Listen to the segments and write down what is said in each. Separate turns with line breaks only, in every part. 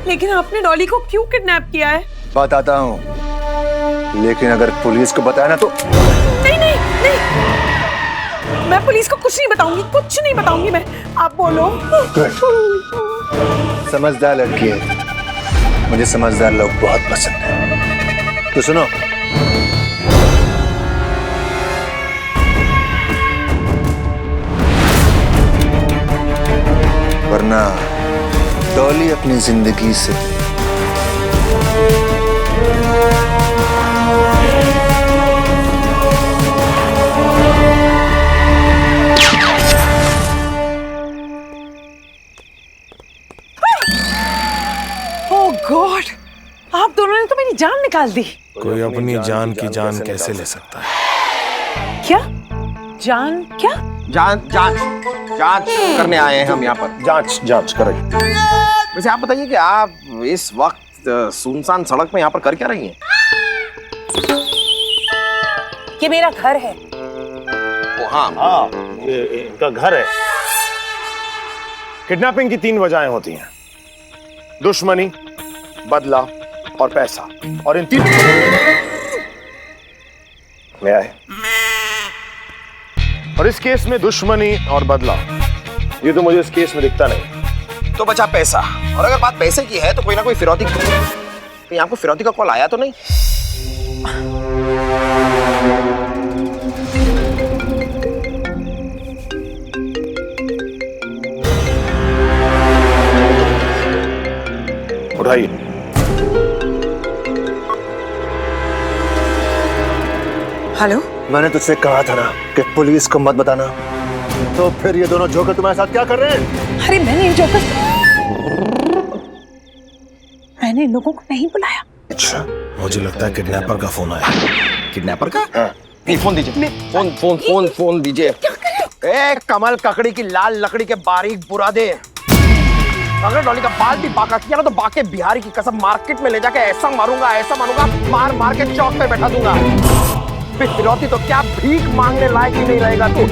लेकिन आपने डॉली को क्यों किडनैप किया है?
बताता हूँ, लेकिन अगर पुलिस को बताया ना तो।
नहीं नहीं नहीं, मैं पुलिस को कुछ नहीं बताऊंगी, कुछ नहीं बताऊंगी मैं। आप बोलो।
समझदार लड़की है, मुझे समझदार लोग बहुत पसंद है। तो सुनो, वरना डॉली अपनी जिंदगी से
ओह गॉड, आप दोनों ने तो मेरी जान निकाल दी।
कोई अपनी जान की जान कैसे ले सकता है?
क्या जान? क्या
जांच करने आए हैं हम यहाँ पर।
जांच करें।
वैसे आप बताइए कि आप इस वक्त सुनसान सड़क में यहाँ पर कर क्या रही हैं?
ये मेरा घर है।
ओ हाँ,
ये इनका घर है। किडनैपिंग की 3 वजहें होती हैं: दुश्मनी, बदला और पैसा। और इन 3 ले आए। और इस केस में दुश्मनी और बदला, ये तो मुझे इस केस में दिखता नहीं।
तो बचा पैसा। और अगर बात पैसे की है तो कोई ना कोई फिरौती, कहीं आपको फिरौती का कॉल आया तो नहीं?
उठाइए।
हेलो,
मैंने तुझसे कहा था ना कि पुलिस को मत बताना। तो फिर ये दोनों जोकर तुम्हारे साथ क्या कर रहे हैं?
अरे मैंने इन लोगों को नहीं बुलाया।
अच्छा, मुझे लगता है किडनैपर का फोन आया।
किडनैपर का? नहीं, फोन दीजिए। फोन दीजिए। ए कमल ककड़ी की लाल लकड़ी के बारीक बुरादे, अगर डॉली का बाल भी बाका किया ना तो बाके बिहारी की कसम मार्केट में ले जाके ऐसा मारूंगा, मार मार के चौक पे बैठा दूंगा। फिरौती तो क्या भीख मांगने लायक ही नहीं रहेगा तू।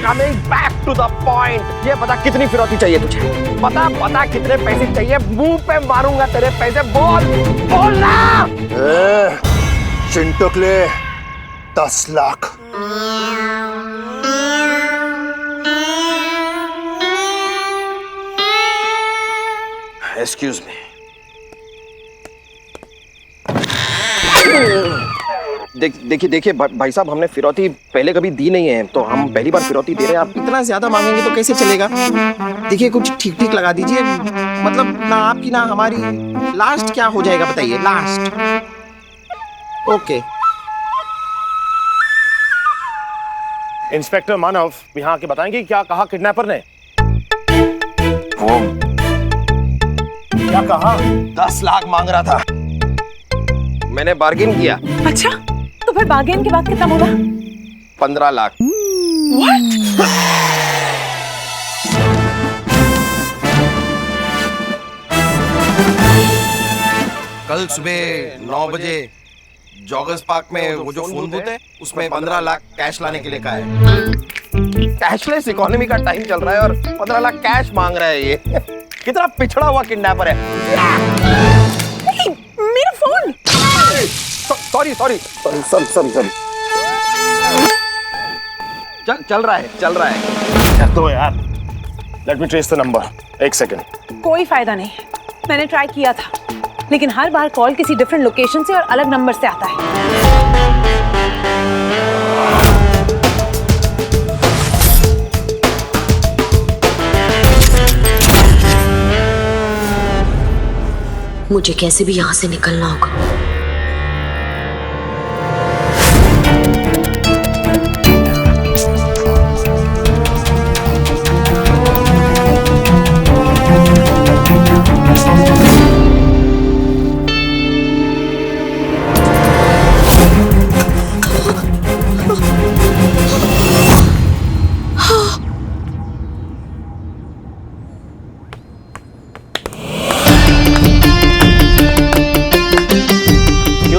Coming back to the point, ये बता कितनी फिरौती चाहिए तुझे? बता कितने पैसे चाहिए? मुंह पे मारूंगा तेरे पैसे। बोल ना।
चिंटू के लिए 10 लाख।
Excuse me. देखिए भाई साहब, हमने फिरौती पहले कभी दी नहीं है, तो हम पहली बार फिरौती दे रहे हैं। आप इतना ज्यादा मांगेंगे तो कैसे चलेगा? देखिए कुछ ठीक ठीक लगा दीजिए, मतलब ना आपकी ना हमारी। लास्ट क्या हो जाएगा बताइए? Last okay.
इंस्पेक्टर मानव यहाँ के बताएंगे क्या कहा किडनैपर ने?
वो
क्या कहा?
10 लाख मांग रहा था, मैंने बार्गेन किया।
अच्छा, तो फिर बार्गेन के बाद कितना बोला?
15 लाख। कल सुबह 9 बजे जॉगर्स पार्क में वो जो फोन बूथ है उसमें 15 लाख कैश लाने के लिए कहा है। कैशलेस इकोनॉमी का टाइम चल रहा है और 15 लाख कैश मांग रहा है। ये कितना पिछड़ा हुआ किडनैपर है।
मेरा फोन।
सॉरी चल रहा है।
तो यार, let me trace the number. 1 second.
कोई फायदा नहीं, मैंने ट्राई किया था, लेकिन हर बार कॉल किसी डिफरेंट लोकेशन से और अलग नंबर से आता है।
मुझे कैसे भी यहाँ से निकलना होगा।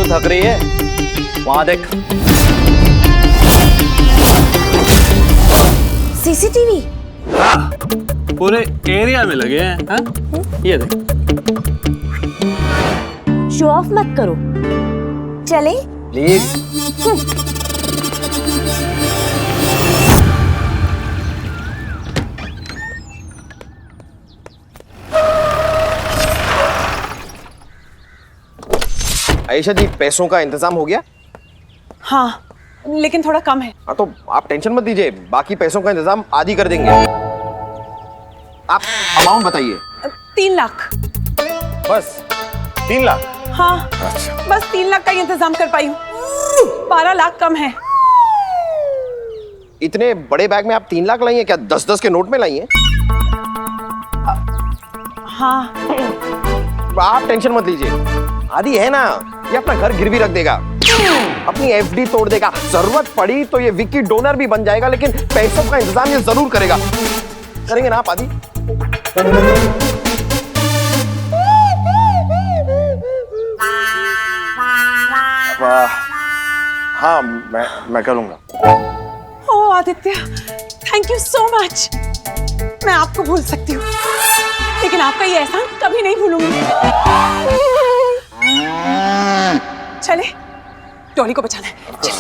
थक रही है? वहां देख।
सीसीटीवी।
हाँ।
पूरे एरिया में लगे हैं। हाँ? ये देख।
शो ऑफ मत करो, चले।
प्लीज। आयशा जी, पैसों का इंतजाम हो गया?
हाँ, लेकिन थोड़ा कम है।
हाँ तो आप टेंशन मत दीजिए, बाकी पैसों का इंतजाम आदि कर देंगे। आप अमाउंट बताइए।
3 लाख।
बस 3 लाख?
हाँ, बस 3 लाख का ही इंतजाम कर पाई हूँ। 12 लाख कम है।
इतने बड़े बैग में आप 3 लाख लाई हैं क्या? 10-10 के नोट में लाई हैं?
हाँ।
आप टेंशन मत लीजिए, आदि है ना, ये अपना घर गिरवी रख देगा, अपनी एफडी तोड़ देगा, जरूरत पड़ी तो ये विकी डोनर भी बन जाएगा, लेकिन पैसों का इंतजाम ये जरूर करेगा। करेंगे ना आप आदि?
हाँ, मैं करूँगा।
ओ Aditya, thank you so much. मैं आपको भूल सकती हूँ, लेकिन आपका ये एहसान कभी नहीं भूलूंगी। चले, डॉली को बचाना है। चल।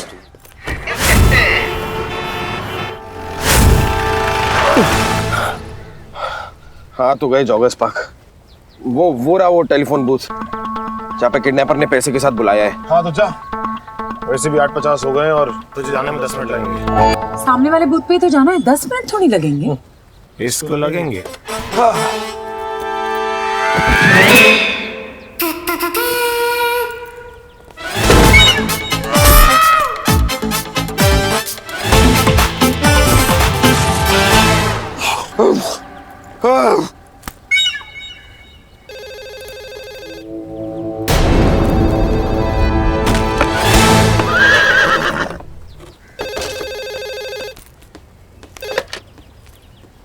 हाँ तो गए जॉगर्स पार्क। वो रहा वो टेलीफोन बूथ जहाँ पे किडनैपर ने पैसे के साथ बुलाया है।
हाँ तो जा, वैसे भी 8:50 हो गए और तुझे जाने में 10 मिनट लगेंगे।
सामने वाले बूथ पे ही तो जाना है, 10 मिनट थोड़ी लगेंगे।
इसको लगेंगे।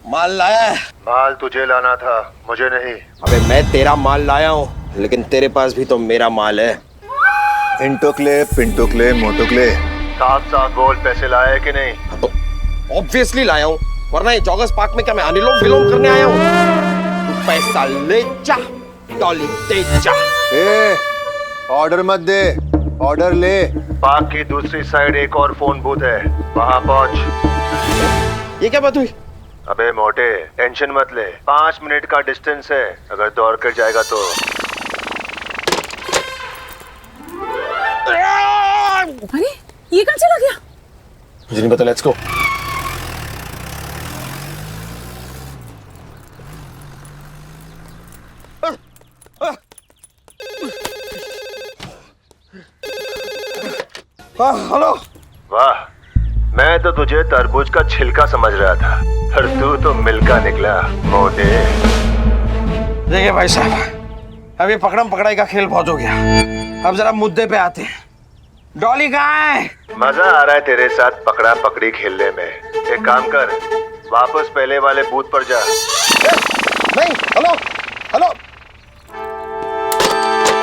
माल लाया है?
माल तुझे लाना था, मुझे नहीं।
अबे मैं तेरा माल लाया हूँ, लेकिन तेरे पास भी तो मेरा माल है।
इंटोक्ले, पिंटोक्ले, मोटोक्ले, साफ साफ बोल, पैसे लाए कि नहीं?
हाँ तो ऑब्वियसली लाया हूँ, वरना ये जॉगर्स पार्क में क्या मैं अनुलोम विलोम करने आया हूँ? तू पैसा ले जा, डॉली दे जा।
ए, ऑर्डर मत दे, ऑर्डर ले। पार्क की दूसरी साइड एक और फोन बूथ है, वहां पहुंच।
ये क्या बात हुई?
अबे मोटे, टेंशन मत ले, 5 मिनट का डिस्टेंस है, अगर दौड़ कर जाएगा तो।
अरे ये कहाँ चला गया?
मुझे नहीं पता, लेट्स गो।
हेलो।
वाह, मैं तो तुझे तरबूज का छिलका समझ रहा था, पर तू तो मिल्का निकला मोटे।
देखिए भाई साहब, अभी पकड़म पकड़ाई का खेल बहुत हो गया, अब जरा मुद्दे पे आते हैं। डॉली कहाँ है?
मजा आ रहा है तेरे साथ पकड़ा पकड़ी खेलने में। एक काम कर, वापस पहले वाले बूथ पर जा।
नहीं, हेलो हेलो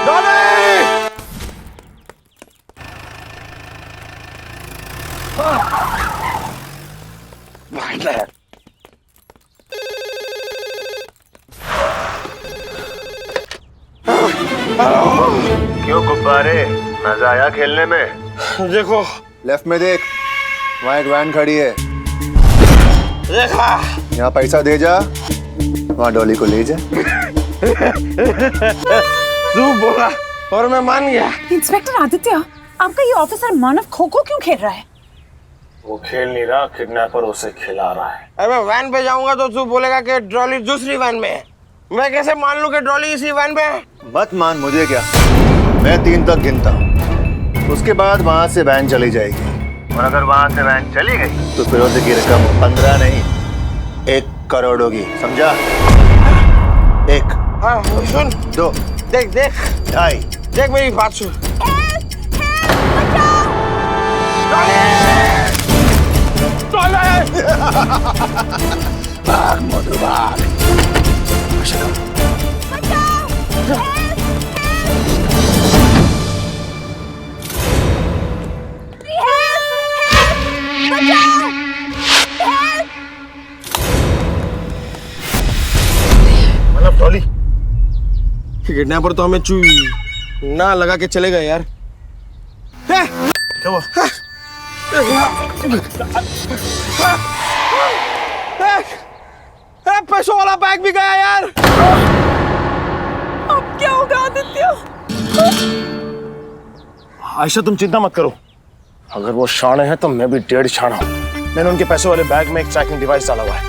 डॉली।
क्यों गुब्बारे, मजा आया खेलने में?
देखो
लेफ्ट में देख, वहाँ एक वैन खड़ी है,
देखा।
यहाँ पैसा दे जा, वहाँ डॉली को ले जा।
तू बोला और मैं मान गया।
इंस्पेक्टर आदित्य, आपका ये ऑफिसर मानव खो-खो क्यों खेल रहा है?
वो खेल नहीं रहा, किडनैपर उसे खिला रहा है।
अरे वैन पे जाऊंगा तो तू बोलेगा कि डॉली दूसरी वैन में है। मैं कैसे मान लूं कि डॉली इसी वैन पे है?
मत मान, मुझे क्या, मैं 3 तक गिनता हूँ, उसके बाद वहाँ से वैन चली जाएगी, और अगर वहाँ से वैन चली गई तो फिरोजे की रकम 15 नहीं 1 करोड़ होगी, समझा? 1,
हाँ सुन,
2,
देख देख
2.5।
देख मेरी बात सुन।
भाग मोटू भाग।
किडनैपर तो हमें चू ना लगा के चले गए यार।
क्या हुआ?
पैसों वाला बैग भी गया यार।
अब क्या होगा आदित्य?
आयशा तुम चिंता मत करो, अगर वो शाणे हैं तो मैं भी 1.5 शाणा हूं। मैंने उनके पैसों वाले बैग में एक ट्रैकिंग डिवाइस डाला हुआ है,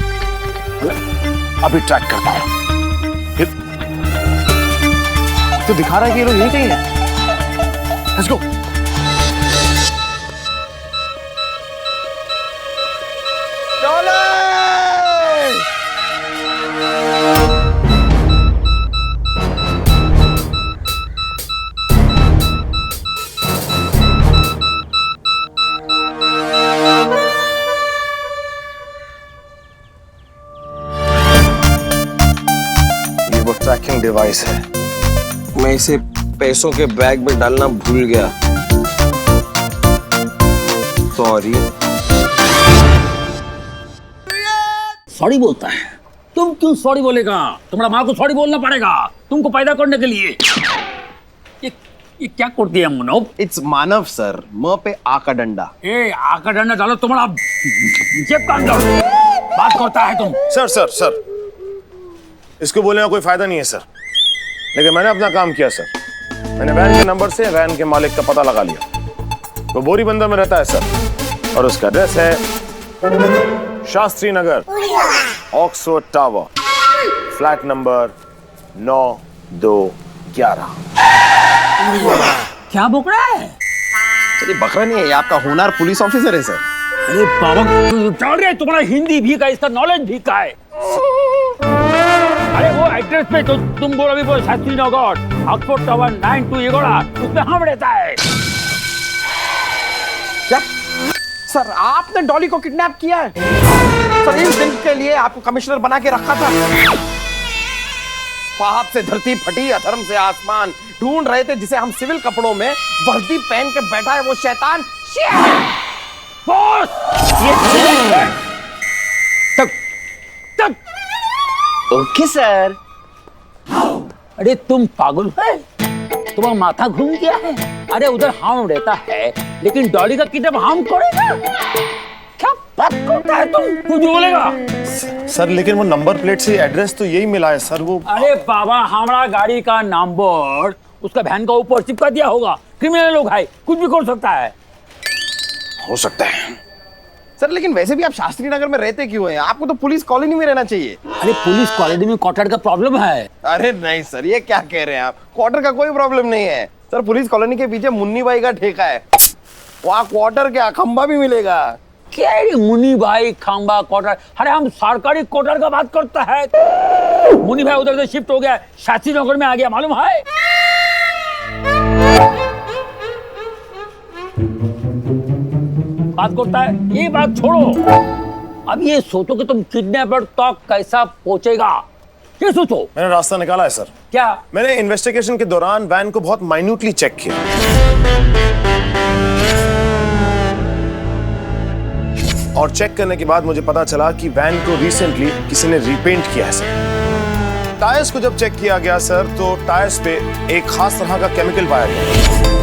अभी ट्रैक करता हूं। तो दिखा रहा है कि ये लोग यहीं कहीं हैं। Let's go.
ये वो ट्रैकिंग डिवाइस है, मैं इसे पैसों के बैग में डालना भूल गया, सॉरी।
सॉरी बोलता है? तुम क्यों सॉरी बोलेगा? तुम्हारा माँ को सॉरी बोलना पड़ेगा तुमको पैदा करने के लिए। ये क्या कर दिया मनोब?
इट्स मानव सर, म पे आ का डंडा।
ए आका डंडा डालो तुम्हारा जेब का अंदर। बात करता है तुम?
सर सर सर, इसको बोलने का कोई फायदा नहीं है सर, लेकिन मैंने अपना काम किया सर। मैंने वैन के नंबर से वैन के मालिक का पता लगा लिया। वो बोरी बंदर में रहता है सर, और उसका एड्रेस है Shastri Nagar, Oxford tower, flat number 9211।
क्या बोल रहा है?
सर ये बकरा नहीं है, ये आपका होनहार पुलिस ऑफिसर है सर।
अरे बाबा चल रहे, तुम्हारा हिंदी भी का, इसका नॉलेज भी का है। अरे वो एड्रेस पे तो तुम बोल अभी बोल शास्त्री नगर, ऑक्सफोर्ड टावर 9211, उसमें हम रहता है।
क्या सर आपने डॉली को किडनैप किया है? सर इस दिन के लिए आपको कमिश्नर बना के रखा था। पाप से धरती फटी, अधर्म से आसमान, ढूंढ रहे थे जिसे हम सिविल कपड़ों में वर्दी पहन के बैठा है वो शैतान।
बॉस ये तक तक
ओके सर।
अरे तुम पागल है? तुम्हारा माथा घूम गया है? अरे उधर हम रहता है, लेकिन डॉली का किडनैप हम करेगा? क्या बात करता है तुम? कुछ बोलेगा?
सर लेकिन वो नंबर प्लेट से एड्रेस तो यही मिला है सर। वो
अरे बाबा हमारा गाड़ी का नंबर उसका वैन का ऊपर चिपका दिया होगा। क्रिमिनल लोग है, कुछ भी कर सकता है।
हो सकता है
सर लेकिन वैसे भी आप शास्त्री नगर में रहते क्यों हैं? आपको तो पुलिस कॉलोनी में रहना चाहिए।
अरे पुलिस कॉलोनी में क्वार्टर का प्रॉब्लम है।
अरे नहीं सर, ये क्या कह रहे हैं आप? क्वार्टर का कोई प्रॉब्लम नहीं है सर। पुलिस कॉलोनी के पीछे मुन्नी भाई का ठेका है, वहाँ क्वार्टर क्या खंबा भी मिलेगा।
क्या मुन्नी भाई खंबा क्वार्टर? अरे हम सरकारी क्वार्टर का बात करता है। मुन्नी भाई उधर से शिफ्ट हो गया, शास्त्री नगर में आ गया, मालूम है? बात करता है, ये बात छोड़ो। अब ये सोचो कि तुम किडनैपर तक कैसा पहुंचेगा, ये सोचो।
मैंने रास्ता निकाला है सर।
क्या?
मैंने इन्वेस्टिगेशन के दौरान वैन को बहुत माइन्यूटली चेक किया, और चेक करने के बाद मुझे पता चला कि वैन को रिसेंटली किसी ने रीपेंट किया है सर। टायर्स को जब चेक किया गया सर, तो टायर्स पे एक खास तरह का केमिकल पाया गया।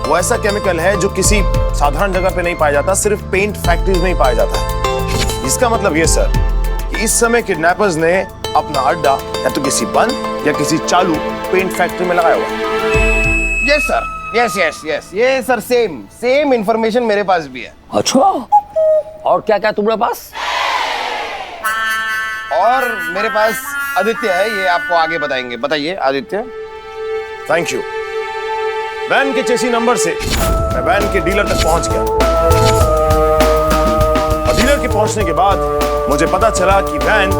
वो ऐसा केमिकल है जो किसी साधारण जगह पे नहीं पाया जाता, सिर्फ पेंट फैक्ट्रीज में ही पाया जाता है। इसका मतलब ये सर कि इस समय किडनैपर्स ने अपना अड्डा या तो किसी बंद या किसी चालू पेंट फैक्ट्री में लगाया हुआ है।
Yes sir, yes yes yes, ये सर सेम इंफॉर्मेशन मेरे पास भी है।
अच्छा, और क्या क्या तुम्हारे पास?
और मेरे पास आदित्य है, ये आपको आगे बताएंगे। बताइए आदित्य।
Thank you. वैन के चेसी नंबर से मैं वैन के डीलर तक पहुंच गया, और डीलर के पहुंचने के बाद मुझे पता चला कि वैन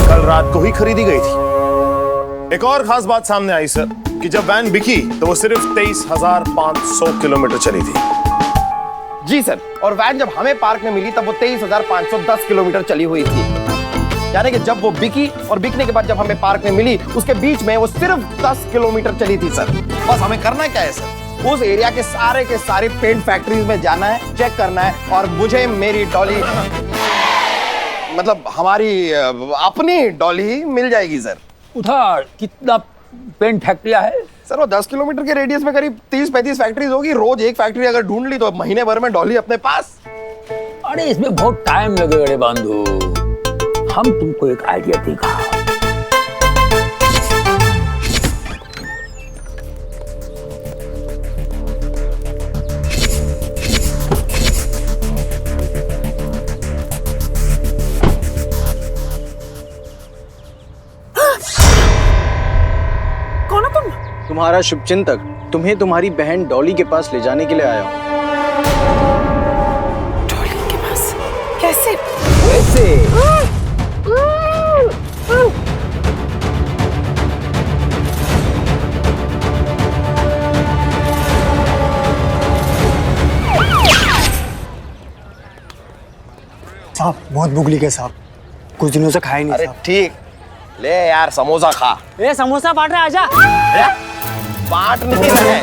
कल रात को ही खरीदी गई थी। एक और खास बात सामने आई सर कि जब वैन बिकी तो वो सिर्फ 23,500 किलोमीटर चली थी।
जी सर, और वैन जब हमें पार्क में मिली तब वो 23,510 किलोमीटर चली हुई थी। यानी कि जब वो बिकी और बिकने के बाद जब हमें पार्क में मिली, उसके बीच में वो सिर्फ 10 किलोमीटर चली थी सर। बस हमें करना क्या है सर? उस एरिया के सारे पेंट फैक्ट्रीज में जाना है, चेक करना है, और मुझे मेरी डॉली, मतलब हमारी अपनी डॉली मिल जाएगी सर।
उधर कितना पेंट फैक्ट्रियां है?
सर वो 10 किलोमीटर के रेडियस में करीब 30-35 फैक्ट्रीज होगी। रोज एक फैक्ट्री अगर ढूंढ ली तो महीने भर में डॉली अपने पास।
अरे इसमें बहुत टाइम लगेगा रे बांधू। हम तुमको एक आइडिया देगा।
कौन हो तुम?
तुम्हारा शुभचिंतक तुम्हें तुम्हारी बहन डॉली के पास ले जाने के लिए आया हूँ।
डॉली के पास? कैसे?
कैसे?
साहब बहुत भूख लगी है साहब, कुछ दिनों से खाया नहीं
अरे
साहब।
ठीक, ले यार समोसा खा।
ए समोसा बांट रहा, आजा।
बांट नहीं रहे।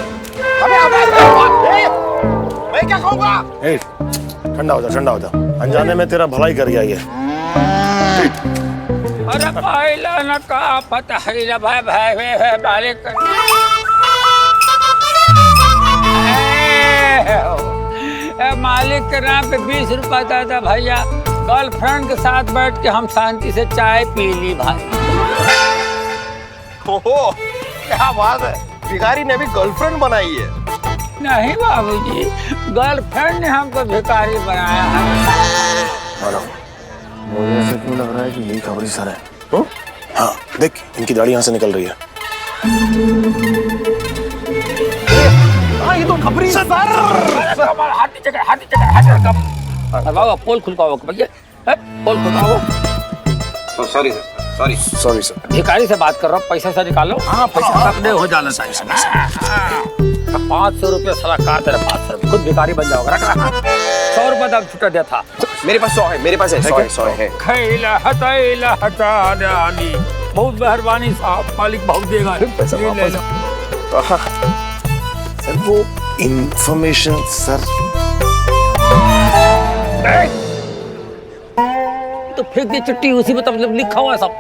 अबे मैं क्या खाऊंगा?
ए, ठंडा हो जा, ठंडा हो जा। अनजाने में तेरा भलाई कर गया ये।
अरे पहला न का पता है ना भाई भाई मालिक। मालिक के नाम पे 20 रुपया दादा भैया। गर्लफ्रेंड के साथ बैठ के हम शांति से चाय पी ली भाई।
ओहो क्या बात है, भिखारी ने भी गर्लफ्रेंड बनाई है।
नहीं बाबूजी, गर्लफ्रेंड ने हमको भिखारी बनाया है।
मुझे ऐसा क्यों लग रहा है कि यही खबरी सर है? हाँ देख, इनकी दाढ़ी यहाँ से निकल रही है।
हाँ ये तो खबरी सर।
हाथी चक्कर बाबा, पोल खुलवाओ भैया, पोल खुलवाओ।
Sorry sir, sorry
sorry sir.
भिखारी से बात कर रहा हूँ, पैसा से निकालो। हाँ पैसा अपने हो जाना चाहिए। 500 रुपये साला कहा तेरे 500 रुपये, खुद भिखारी बन जाओगे। 100 रुपये दाम छुट्टा दिया था।
मेरे पास 100 है, मेरे पास है 100 है।
खैला हटा दानी, बहुत मेहरबानी साहब, मालिक बहुत देगा। ये ले लो।
सर वो इंफॉर्मेशन सर।
तो फेंक दे चिट्ठी, उसी में तब लिखा हुआ है सब।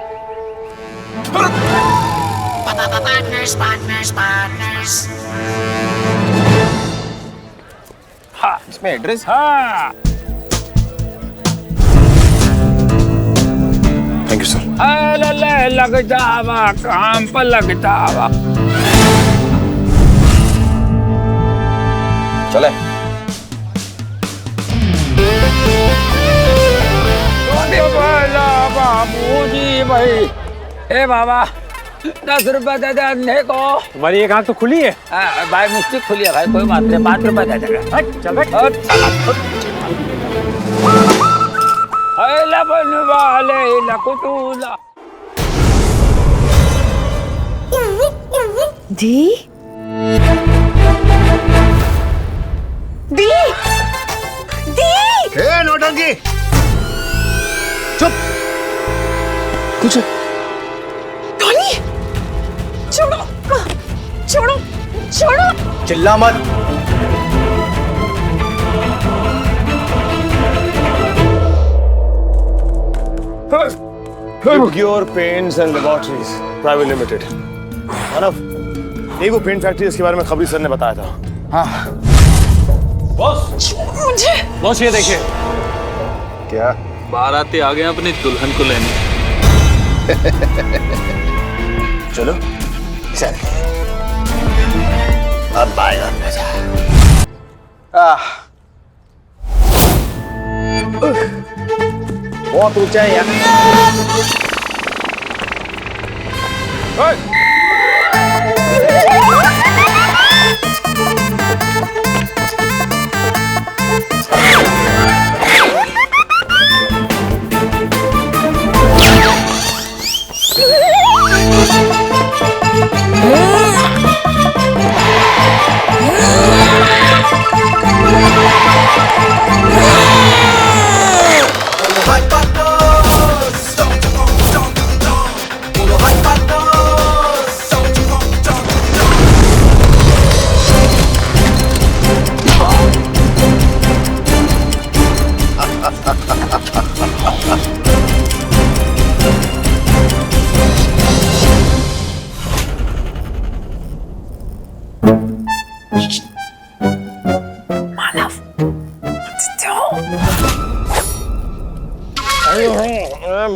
हाँ
इसमें एड्रेस।
हाँ
थैंक यू सर।
लग जावा, काम पर लग जावा।
चले
बाबूजी भाई। ए बाबा 10 रुपए दे दे अंधे को।
तुम्हारी एक आंख तो खुली है।
भाई मिस्टेक खुली है भाई, कोई बात नहीं, 5 रुपए दे देगा।
चल बैठ।
बनवाले लकुटूला।
दी दी दी
ए नौटंकी, चुप। कुछ
डॉली छोड़ो, छोड़ो, छोड़ो।
चिल्ला मत।
Pure Paints and Laboratories Private Limited। मानव, यही वो पेंट फैक्ट्री जिसके बारे में खबरी सर ने बताया था।
हाँ
बॉस मुझे
बॉस ये देखिए,
क्या
बाराती आ गए अपनी दुल्हन को लेने।
चलो चल, अब आएगा मजा।
बहुत ऊंचा है यार।
मानव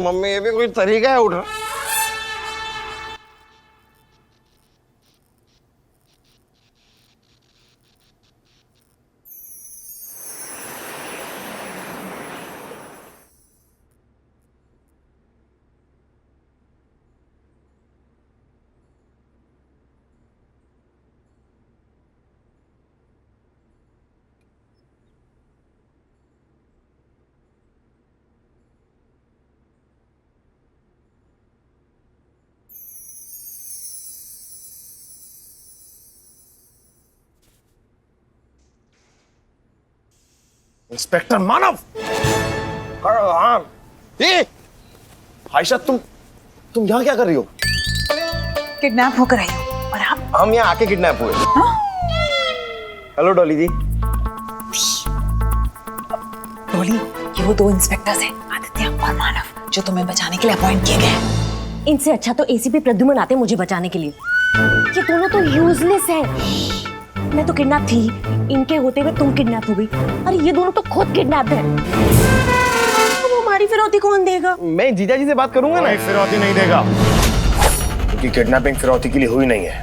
मम्मी ये भी कोई तरीका है उठना? इंस्पेक्टर मानव। हाँ। आयशा तुम यहाँ क्या कर रही हो?
किडनैप होकर आई हूँ। और आप?
हम यहाँ आके किडनैप हुए। हेलो डॉली जी।
डॉली, ये वो दो इंस्पेक्टर्स हैं, आदित्य और मानव, जो तुम्हें बचाने के लिए अपॉइंट किए गए हैं।
इनसे अच्छा तो एसीपी प्रद्युमन आते मुझे बचाने के लिए। ये दोनों तो यूजलेस हैं। मैं तो किडनैप थी, इनके होते हुए तुम किडनैप हो गई। अरे ये दोनों तो खुद किडनैप हैं। तो हमारी फिरौती कौन देगा?
मैं जीजा जी से बात करूंगा ना।
फिरौती नहीं देगा, क्योंकि किडनैपिंग फिरौती के लिए हुई नहीं है।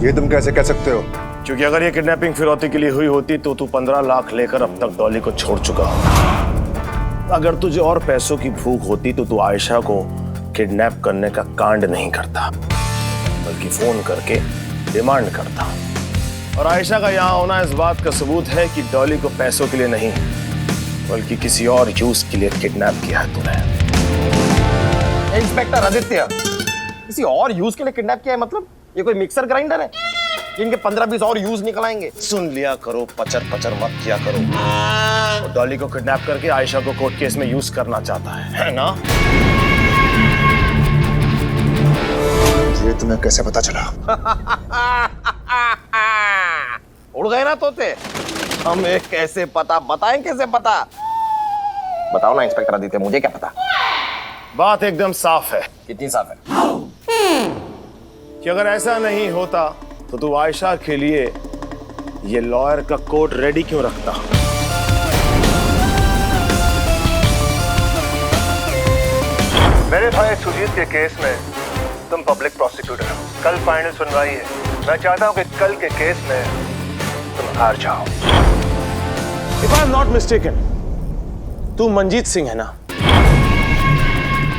ये तुम कैसे कह सकते हो?
क्योंकि अगर ये किडनैपिंग फिरौती के लिए हुई होती तो तू 15 लाख लेकर अब तक डॉली को छोड़ चुका होता। अगर तुझे और पैसों की भूख होती तो तू आयशा को किडनैप करने का कांड नहीं करता, बल्कि फोन करके डिमांड करता। और आयशा का यहाँ होना इस बात का सबूत है कि डॉली को पैसों के लिए नहीं, बल्कि किसी और यूज के लिए किडनैप किया है तूने।
इंस्पेक्टर आदित्य, किसी और यूज के लिए किडनैप किया है मतलब? ये कोई मिक्सर ग्राइंडर है जिनके 15-20 और यूज निकल आएंगे?
सुन लिया करो, पचर पचर मत किया करो। तो डॉली को किडनैप करके आयशा को कोर्ट केस में यूज करना चाहता है ना?
ये तुम्हें कैसे पता चला?
उड़ गए ना तोते। हमें कैसे पता? बताएं कैसे पता? बताओ ना इंस्पेक्टर आदित्य, मुझे क्या पता?
बात एकदम साफ है।
कितनी साफ है?
कि अगर ऐसा नहीं होता तो तू आयशा के लिए ये लॉयर का कोट रेडी क्यों रखता?
मेरे भाई सुजीत के केस में तुम पब्लिक प्रोसिक्यूटर हो। कल फाइनल सुनवाई है। मैं चाहता हूं कि कल के केस में तुम हार जाओ।
If I am not mistaken, तू मंजीत सिंह है ना?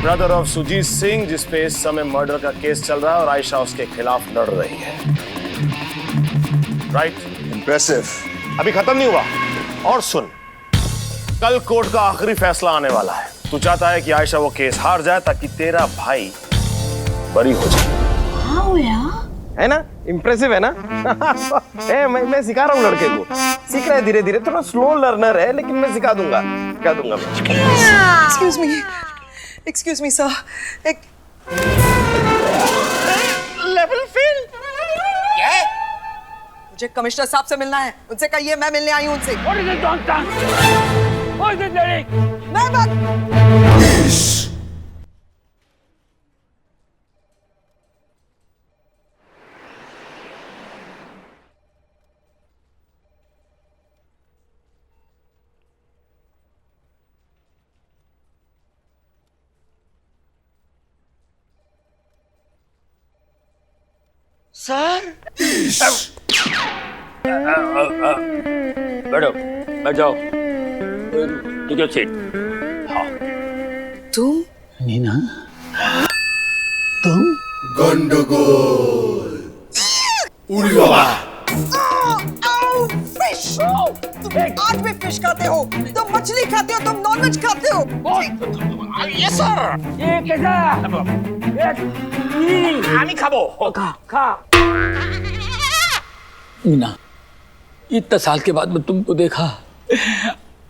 ब्रदर ऑफ सुजीत सिंह, जिस पे इस समय मर्डर का केस चल रहा है और आयशा उसके खिलाफ लड़ रही है। राइट?
इंप्रेसिव।
अभी खत्म नहीं हुआ। और सुन, कल कोर्ट का आखिरी फैसला आने वाला है। तू चाहता है कि आयशा वो केस हार जाए ताकि तेरा भाई बरी हो जाए।
हाँ
है ना? इम्प्रेसिव है ना? मैं सिखा रहा हूँ लड़के को। सीख रहा है धीरे धीरे, थोड़ा स्लो लर्नर है, लेकिन मैं सिखा दूंगा।
Excuse me, sir. Level fail.
क्या है? मुझे कमिश्नर साहब से मिलना है। उनसे कहिए मैं मिलने आई हूँ उनसे।
What is it, Johnson? What is it, Derek?
मैं बात।
सर बैठो, बैठ जाओ। Take your seat. हाँ।
तुम?
नीना, तुम?
गंडगोल। उड़ी बाबा।
फिश। तुम आज भी फिश खाते हो, तुम मछली खाते हो, तुम नॉनवेज खाते हो।
Yes sir. ये कैसा? আমি খাবো। खा। मीना, इतने साल के बाद मैं तुमको देखा,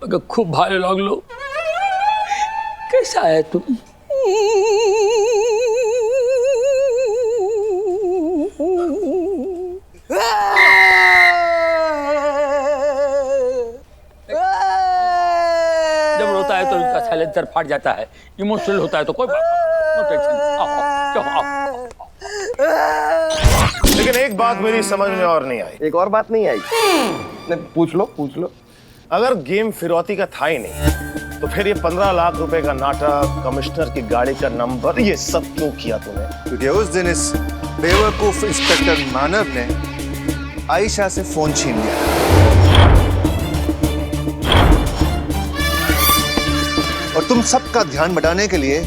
मगर खूब भारे लगलो। कैसा है तुम? जब रोता है तो उसका साइलेंसर फट जाता है, इमोशनल होता है तो कोई बात नहीं, नो टेंशन। आओ, आओ, आओ।
लेकिन लेकिन एक बात मेरी समझ में और नहीं आई।
एक और बात नहीं आई? नहीं, पूछ लो।
अगर गेम फिरौती का था ही नहीं तो फिर ये 15 लाख रुपए का नाटक, कमिश्नर की गाड़ी का नंबर, ये सब क्यों किया तूने?
क्योंकि उस दिन इस बेवकूफ इंस्पेक्टर मानव ने आयशा से फोन छीन लिया और तुम सबका ध्यान बटाने के लिए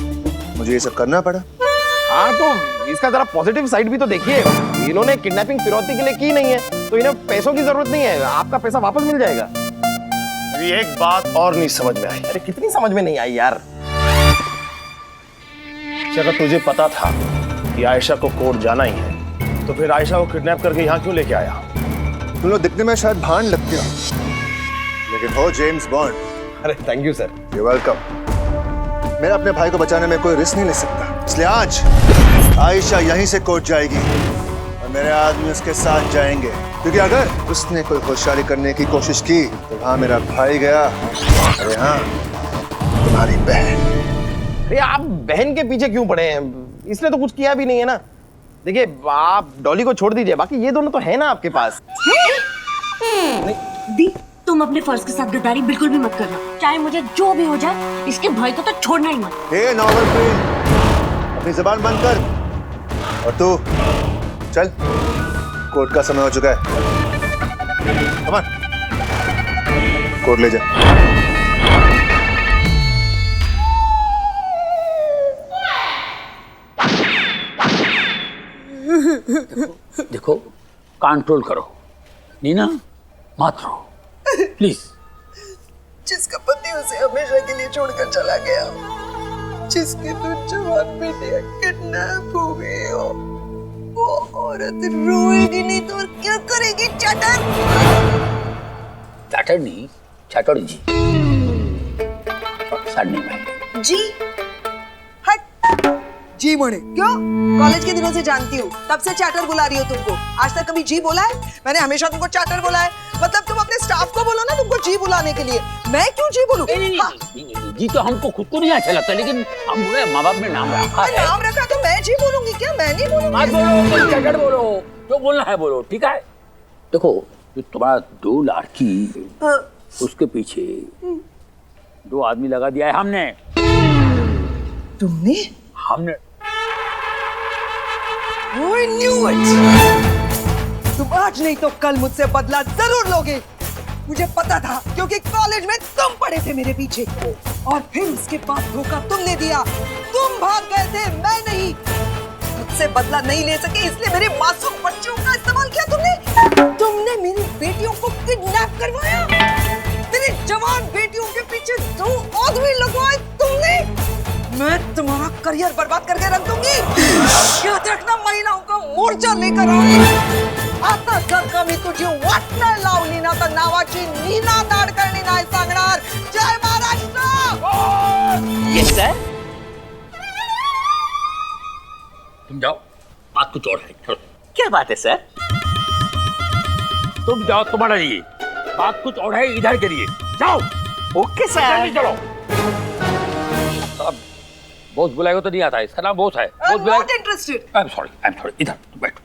मुझे ये सब करना पड़ा।
हाँ, तो इसका जरा पॉजिटिव साइड भी तो देखिए। इन्होंने किडनैपिंग फिरौती के लिए की नहीं है, तो इन्हें पैसों की जरूरत नहीं है, आपका पैसा वापस मिल जाएगा।
ये एक बात और नहीं समझ में आई।
अरे कितनी समझ में नहीं आई यार।
अगर तुझे पता था कि आयशा को कोर्ट जाना ही है, तो फिर आयशा को किडनैप करके यहाँ क्यों लेके आया?
तुम लोग दिखने में शायद भान लगते हो, लेकिन हो जेम्स बॉन्ड।
अरे thank you sir.
You welcome. मेरा अपने भाई को बचाने में कोई रिस्क नहीं ले सकता, इसलिए आज आयशा यहीं से कोर्ट जाएगी और मेरे आदमी उसके साथ जाएंगे, क्योंकि अगर उसने कोई होशियारी करने की कोशिश की तो वहां मेरा भाई गया, अरे हाँ तुम्हारी बहन।
अरे आप बहन के पीछे क्यों पड़े हैं? इसने तो कुछ किया भी नहीं है ना। देखिए, आप डॉली को छोड़ दीजिए, बाकी ये दोनों तो है ना आपके पास।
दी, तुम अपने फर्ज के साथ गद्दारी बिल्कुल भी मत करना, चाहे मुझे जो भी हो जाए, इसके भाई को तो छोड़ना ही मत।
हे नॉवल क्वीन, अपनी जुबान बंद कर और तू चल, कोर्ट का समय हो चुका है। कम ऑन, कोर्ट ले जा।
देखो, कंट्रोल करो नीना, मत रो प्लीज।
जिसका पति उसे हमेशा के लिए छोड़कर चला गया, जिसकी तो जवान बेटियां किडनैप हो गई हो, वो औरत रोएगी नहीं तो और क्या करेगी? चटर
चटर नहीं, चटर जी। साढ़े में
जी हट जी मोड़े क्यों? कॉलेज के दिनों से जानती हूँ, तब से चैटर बुला रही हो तुमको। आज तक कभी जी बोला है? मैंने हमेशा तुमको चैटर बोला है। मतलब तुम अपने स्टाफ को बोलो ना तुमको जी बुलाने के लिए, मैं क्यों जी बोलूं?
नहीं, जी तो हमको खुद को नहीं अच्छा लगता, लेकिन हम बोले माँ बाप ने नाम रखा है।
नाम रखा तो मैं जी बोलूंगी क्या? मैं नहीं बोलूंगी।
मत बोलो, चटर बोलो, जो बोलना है बोलो, ठीक है? देखो, जो तुम्हारा 2 लड़की, उसके पीछे 2 आदमी लगा दिया है हमने।
तुमने?
हमने।
I knew it! तुम आज नहीं तो कल मुझसे बदला जरूर लोगे। मुझे पता था, क्योंकि कॉलेज में तुम पड़े थे मेरे पीछे, और फिर उसके बाद धोखा तुमने दिया। तुम भाग गए थे, मैं नहीं। मुझसे बदला नहीं ले सके, इसलिए मेरे मासूम बच्चों का इस्तेमाल किया तुमने। तुमने मेरी बेटियों को किडनैप करवाया, मेरी जवान बेटियों के पीछे 2 आदमी लगवाए तुमने। मैं तुम्हारा करियर बर्बाद करके रख दूंगी। याद रखना, महिलाओं का मोर्चा लेकर आऊंगी। आता जर का मी तुझी वाट नाही लावली ना तर नावाची नीना नाडकर्णी नाही सांगणार। जय महाराष्ट्र।
Yes sir. तुम जाओ, बात कुछ और है। चलो।
क्या बात है सर?
तुम जाओ, तुम्हारा लिए बात कुछ और है, इधर के लिए जाओ।
Okay sir.
चलो। अब बॉस बुलाएगा तो नहीं आता है, इसका नाम बॉस है। बॉस बुलाएगा।
Not interested.
I am sorry, इधर बैठो।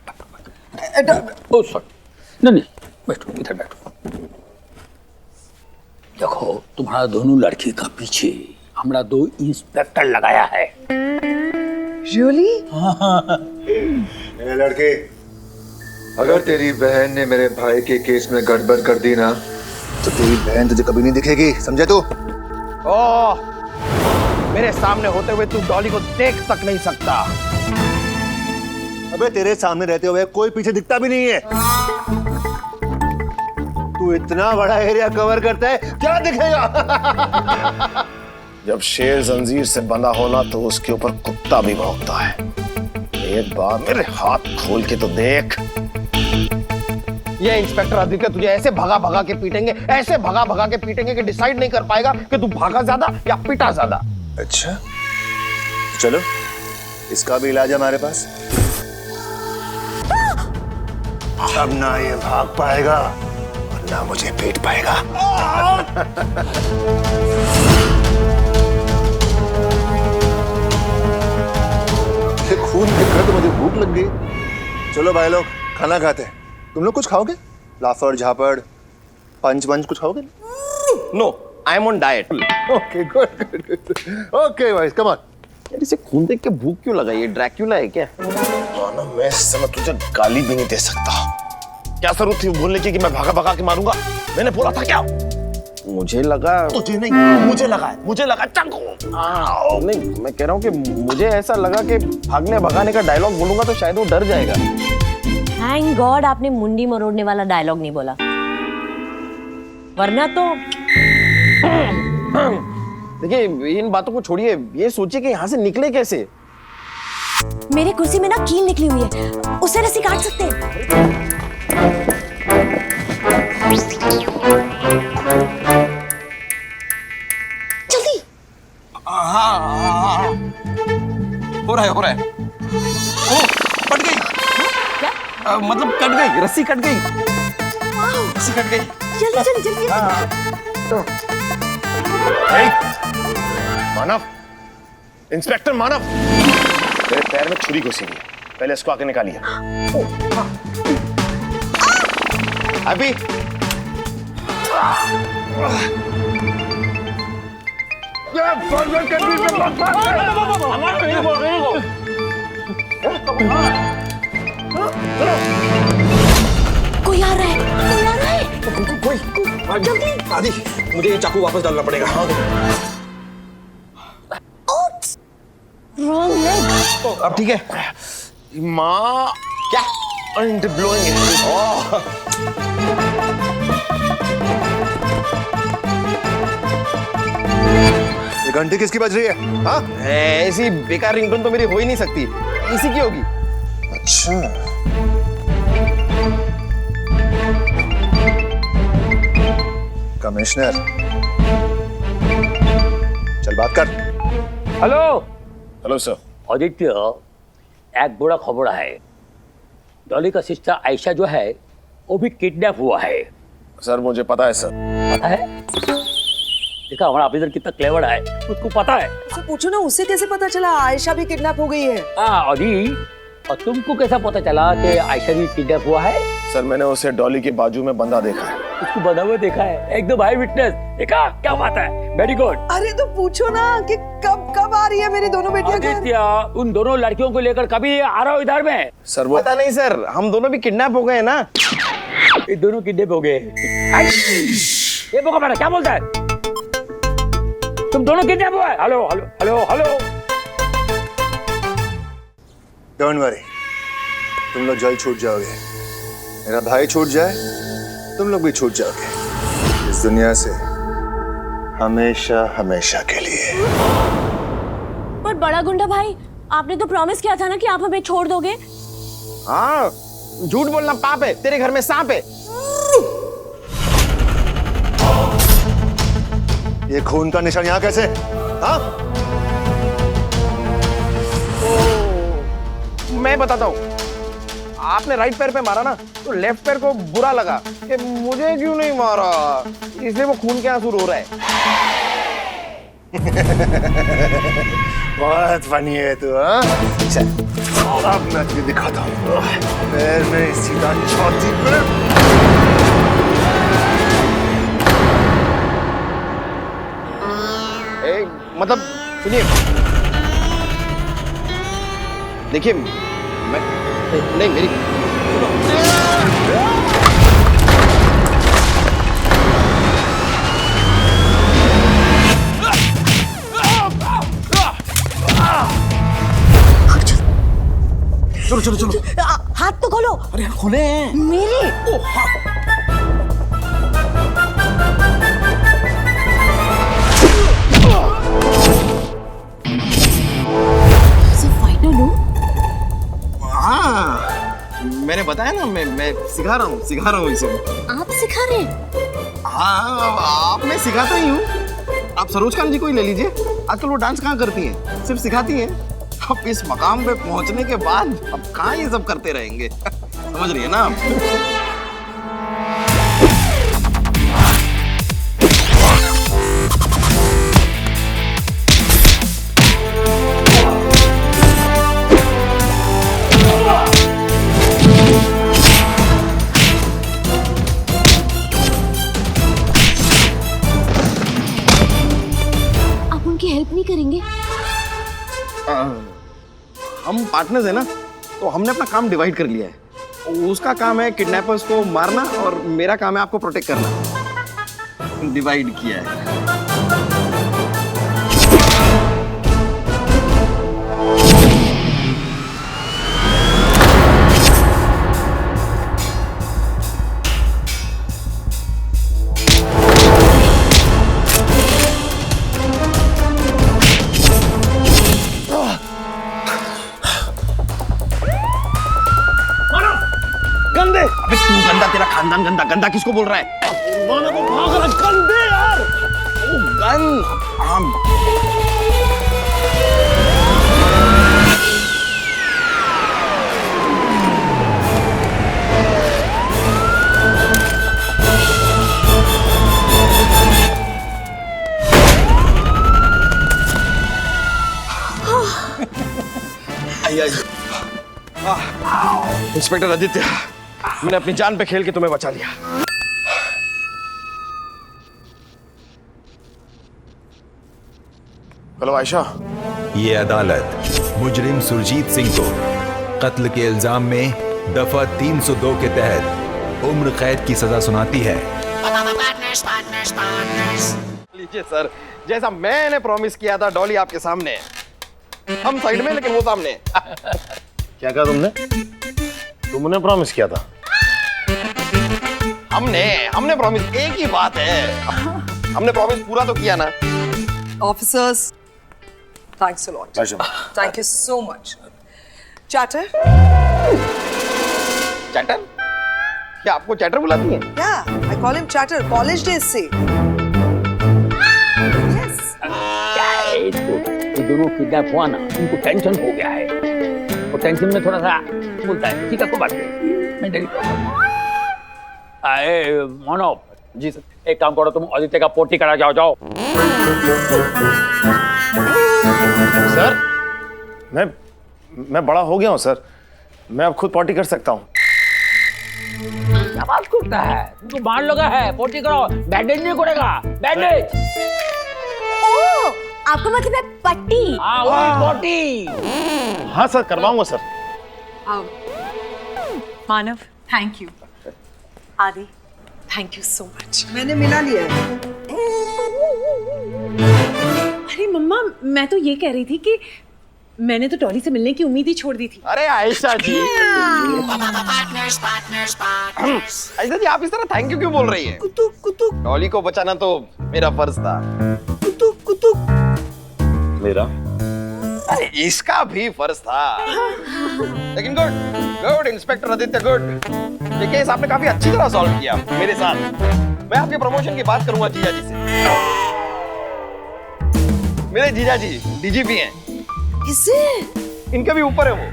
ओह सॉरी, नहीं, बैठो, इधर बैठो। देखो, तुम्हारा दोनों लड़की का पीछे हमारा 2 इंस्पेक्टर लगाया है।
Really?
ए लड़के, अगर तेरी बहन ने मेरे भाई के केस में गड़बड़ कर दी ना, तो तेरी बहन तुझे कभी नहीं दिखेगी, समझे तू?
ओह, मेरे सामने होते हुए तू डॉली को देख तक नहीं सकता।
अबे तेरे सामने रहते हुए कोई पीछे दिखता भी नहीं है। तू इतना बड़ा एरिया कवर करता है, क्या दिखेगा?
जब शेर जंजीर से बंधा होना तो उसके ऊपर कुत्ता भी भौंकता है। एक बार मेरे हाथ खोल के तो देख।
ये इंस्पेक्टर आदित्य तुझे ऐसे भगा के पीटेंगे, ऐसे भगा के पीटेंगे कि डिसाइड नहीं कर पाएगा कि तू भागा ज्यादा या पिटा ज्यादा।
अच्छा, चलो, इसका भी इलाज है हमारे पास। अब ना ये भाग पाएगा और ना मुझे पीट पाएगा। खून देखकर तो मुझे भूख लग गई। चलो भाई लोग, खाना खाते हैं। तुम लोग कुछ खाओगे? लाफड़ झापड़ पंच पंच कुछ खाओगे?
No, I am on diet.
Okay good. Okay भाई कम ऑन।
यार इसे खून देख के भूख क्यों लगा? ये ड्रैक्यूला है क्या?
मानव, मैं इस समय तुझे गाली भी नहीं दे सकता। क्या जरूरत थी बोलने की कि मैं भागा भगा के मारूंगा? मैंने बोला था क्या?
मुझे लगा
तुझे नहीं, मुझे लगा चाकू।
नहीं, मैं कह रहा हूँ कि मुझे ऐसा लगा कि भागने भगाने का डायलॉग बोलूंगा तो शायद वो डर जाएगा।
थैंक गॉड आपने मुंडी मरोड़ने वाला डायलॉग नहीं बोला, वरना तो
देखिए इन बातों को छोड़िए, ये सोचिए कि यहाँ से निकले कैसे।
मेरी कुर्सी में ना कील निकली हुई है, उससे रस्सी काट सकते हैं। जल्दी।
हाँ। हो रहा है। ओ, कट गई।
क्या?
मतलब कट गई, रस्सी कट गई। रस्सी कट गई।
जल्दी।
मानव, इंस्पेक्टर मानव, मेरे पैर में छुरी घुसी हुई है, पहले इसको आके निकालिए।
अभी
कोई आ रहा है।
जल्दी आदि, मुझे ये चाकू वापस डालना पड़ेगा।
Wrong leg.
अब ठीक है?
माँ
क्या?
ब्लोइंग
ये घंटी किसकी बज रही है? हाँ?
ऐसी बेकार रिंगटोन तो मेरी हो ही नहीं सकती, इसी की होगी।
अच्छा कमिश्नर, चल बात कर।
Hello
hello sir.
आदित्य, एक बड़ा खबर है। डॉली का सिस्टर आयशा जो है वो भी किडनैप हुआ है।
सर मुझे पता है सर।
पता है? देखा हमारा ऑफिसर कितना क्लेवर है, उसको पता है।
उससे पूछो ना, उसे कैसे पता चला आयशा भी किडनैप हो गई है?
अभी और तुमको कैसा पता चला कि आयशा भी किडनैप हुआ है?
सर मैंने उसे डॉली के बाजू में बंधा देखा है।
उसको बंधा हुआ देखा है, एकदम आई विटनेस। देखा क्या बात है, वेरी गुड।
अरे तो पूछो ना कि कब आ रही है मेरी दोनों बेटियां घर?
आदित्य, उन दोनों लड़कियों को लेकर कभी आ रहा हो इधर में?
सर वो
पता नहीं सर, हम दोनों भी किडनैप हो गए हैं ना।
ये दोनों किडनैप हो गए। ये बोका मारा, क्या बोलता है? तुम दोनों किडनैप हुआ है? हेलो।
डोंट वरी, तुम लोग जल्द छूट जाओगे। मेरा भाई छूट जाए, तुम लोग भी छूट जाओगे इस दुनिया से, हमेशा के लिए।
पर बड़ा गुंडा भाई, आपने तो प्रॉमिस किया था ना कि आप हमें छोड़ दोगे।
हाँ, झूठ बोलना पाप है, तेरे घर में सांप है।
ये खून का निशान यहाँ कैसे? हाँ?
मैं बताता हूँ, आपने राइट पैर पे मारा ना, तो लेफ्ट पैर को बुरा लगा कि मुझे क्यों नहीं मारा, इसलिए वो खून के आंसू रो रहा है।
बहुत फनी है तू, हाँ? चल अब मैं तुझे दिखाता हूँ। पैर में सीधा छाती पे।
मतलब सुनिए, देखिए मैं नहीं, मेरी चलो।
हाथ तो खोलो।
अरे खुले हैं
मेरे।
मैंने बताया ना, मैं सिखा रहा हूँ इसे।
आप सिखा रहे हैं?
हाँ, आप मैं सिखाता ही हूँ। आप सरोज खान जी को ही ले लीजिए, आजकल वो डांस कहाँ करती हैं, सिर्फ सिखाती हैं। अब इस मकाम पे पहुंचने के बाद अब कहाँ ये सब करते रहेंगे। समझ रही है ना आप? पार्टनर्स है ना, तो हमने अपना काम डिवाइड कर लिया है। उसका काम है किडनैपर्स को मारना और मेरा काम है आपको प्रोटेक्ट करना। डिवाइड किया है। गंदे! अबे तू गंदा, तेरा खानदान गंदा। गंदा किसको बोल रहा है? माना को भाग रहा, गंदे यार। ओ गंद। हम इंस्पेक्टर आदित्य, मैंने अपनी जान पे खेल के तुम्हें बचा लिया।
हेलो आयशा।
ये अदालत मुजरिम सुरजीत सिंह को कत्ल के इल्जाम में दफा 302 के तहत उम्र कैद की सजा सुनाती है।
लीजिए सर, जैसा मैंने प्रॉमिस किया था, डॉली आपके सामने। हम साइड में, लेकिन वो सामने।
क्या कहा तुमने? तुमने प्रॉमिस किया था?
हमने प्रॉमिस, एक ही बात है। हमने प्रॉमिस पूरा तो किया ना।
Officers, thanks a lot. Thank you so much. Chatter?
Chatter? क्या आपको चैटर बुलाती है?
Yeah, I call him Chatter. College days से। Yes.
क्या है इसको? ये दोनों किडनैप हुआ ना, उनको टेंशन हो गया है। वो टेंशन में थोड़ा सा बोलता है। ठीक है, कोई बात नहीं, मैं डरी। मानो जी सर, एक काम करो, तुम आदित्य का पोटी करा जाओ।
सर, मैं बड़ा हो गया हूँ सर। मैं अब खुद पॉटी कर सकता हूँ।
क्या बात करता है? तुमको बाढ़ लगा है, पोटी करो। बैंडेज नहीं करेगा, बैंडेज।
ओ, आपका मतलब है पट्टी?
हाँ, वही पोटी।
हाँ सर, करवाऊंगा सर।
Manav, thank you. आदि, थैंक यू सो मच।
मैंने मिला लिया है।
अरे मम्मा, मैं तो ये कह रही थी कि मैंने तो डॉली से मिलने की उम्मीद ही छोड़ दी थी।
अरे आयशा जी, आयशा जी, आप इस तरह थैंक यू क्यों बोल रही है?
कुतुक।
डॉली को बचाना तो मेरा फर्ज था।
कुतुक।
मेरा?
अरे इसका भी फर्ज था। लेकिन गुड इंस्पेक्टर आदित्य, गुड। ये केस आपने काफी अच्छी तरह सॉल्व किया मेरे साथ। मैं आपके प्रमोशन की बात करूंगा जीजा जी से। मेरे जीजा जी डीजीपी हैं।
किसे?
इनके भी ऊपर है वो।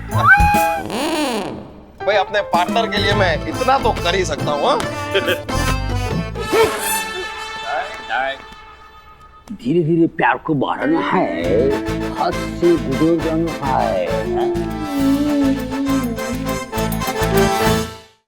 भाई, अपने पार्टनर के लिए मैं इतना तो कर ही सकता हूँ।
धीरे धीरे प्यार को बढ़ाना है, हद से गुजर जाना है।